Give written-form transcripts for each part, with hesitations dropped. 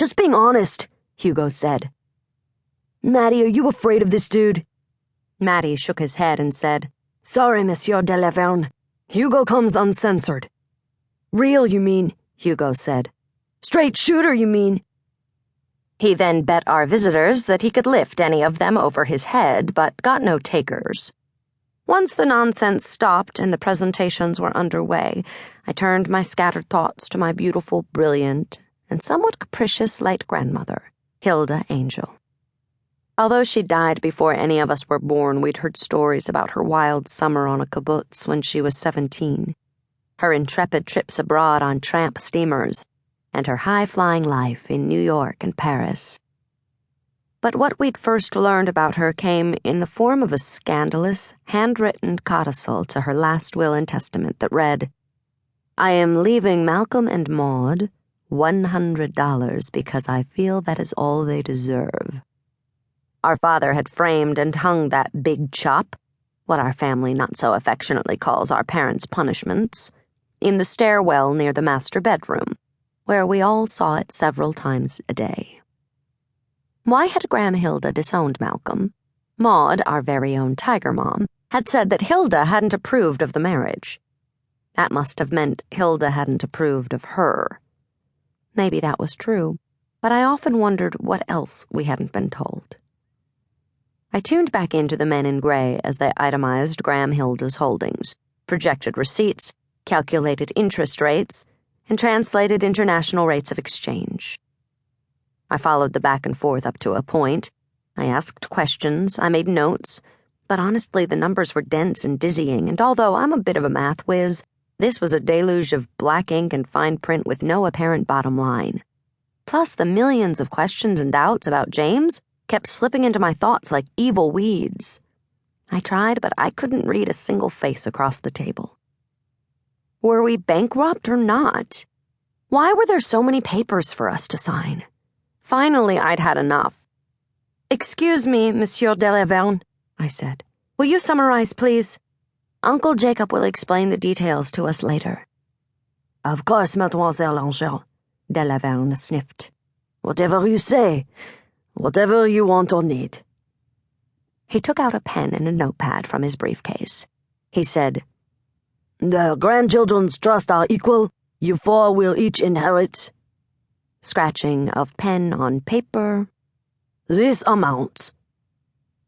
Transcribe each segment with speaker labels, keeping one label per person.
Speaker 1: Just being honest, Hugo said. Maddie, are you afraid of this dude? Maddie shook his head and said, Sorry, Monsieur de Laverne. Hugo comes uncensored. Real, you mean, Hugo said. Straight shooter, you mean? He then bet our visitors that he could lift any of them over his head, but got no takers. Once the nonsense stopped and the presentations were underway, I turned my scattered thoughts to my beautiful, brilliant, and somewhat capricious late grandmother, Tandy Angel. Although she died before any of us were born, we'd heard stories about her wild summer on a kibbutz when she was 17, her intrepid trips abroad on tramp steamers, and her high-flying life in New York and Paris. But what we'd first learned about her came in the form of a scandalous, handwritten codicil to her last will and testament that read, I am leaving Malcolm and Maud $100 because I feel that is all they deserve. Our father had framed and hung that big chop, what our family not so affectionately calls our parents' punishments, in the stairwell near the master bedroom, where we all saw it several times a day. Why had Graham Hilda disowned Malcolm? Maud, our very own tiger mom, had said that Hilda hadn't approved of the marriage. That must have meant Hilda hadn't approved of her. Maybe that was true, but I often wondered what else we hadn't been told. I tuned back into the men in gray as they itemized Graham Hilda's holdings, projected receipts, calculated interest rates, and translated international rates of exchange. I followed the back and forth up to a point. I asked questions, I made notes, but honestly the numbers were dense and dizzying, and although I'm a bit of a math whiz, this was a deluge of black ink and fine print with no apparent bottom line. Plus the millions of questions and doubts about James kept slipping into my thoughts like evil weeds. I tried, but I couldn't read a single face across the table. Were we bankrupt or not? Why were there so many papers for us to sign? Finally, I'd had enough. Excuse me, Monsieur de Laverne, I said. Will you summarize, please? Uncle Jacob will explain the details to us later. Of course, Mademoiselle Angel, de Laverne sniffed. Whatever you say, whatever you want or need. He took out a pen and a notepad from his briefcase. He said, The grandchildren's trusts are equal. You four will each inherit. Scratching of pen on paper. This amounts.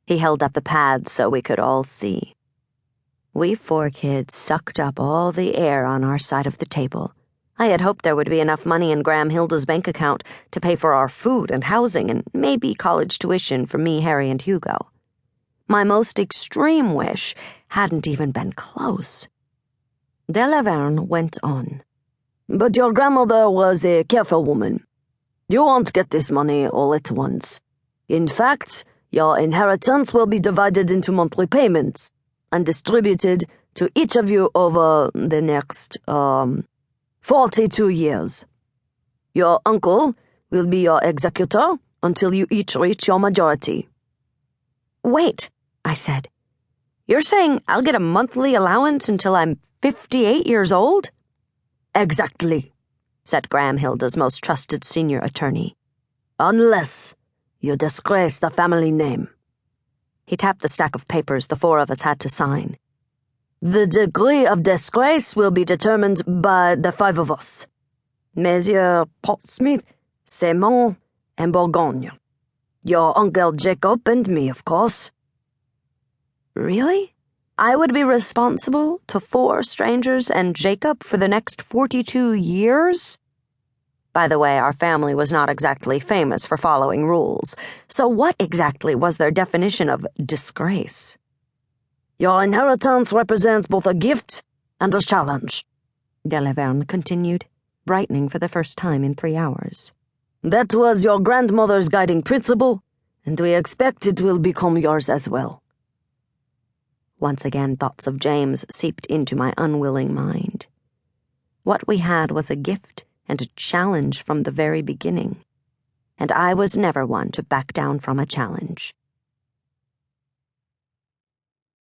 Speaker 1: He held up the pad so we could all see. We four kids sucked up all the air on our side of the table. I had hoped there would be enough money in Graham Hilda's bank account to pay for our food and housing and maybe college tuition for me, Harry, and Hugo. My most extreme wish hadn't even been close. De Laverne went on. But your grandmother was a careful woman. You won't get this money all at once. In fact, your inheritance will be divided into monthly payments and distributed to each of you over the next, 42 years. Your uncle will be your executor until you each reach your majority. Wait, I said. You're saying I'll get a monthly allowance until I'm 58 years old? Exactly, said Graham Hilda's most trusted senior attorney. Unless you disgrace the family name. He tapped the stack of papers the four of us had to sign. The degree of disgrace will be determined by the five of us. Messieurs Portsmouth, Simon, and Bourgogne. Your Uncle Jacob and me, of course. Really? I would be responsible to 4 strangers and Jacob for the next 42 years? By the way, our family was not exactly famous for following rules, so what exactly was their definition of disgrace? Your inheritance represents both a gift and a challenge, de Laverne continued, brightening for the first time in 3 hours. That was your grandmother's guiding principle, and we expect it will become yours as well. Once again, thoughts of James seeped into my unwilling mind. What we had was a gift and a challenge from the very beginning, and I was never one to back down from a challenge.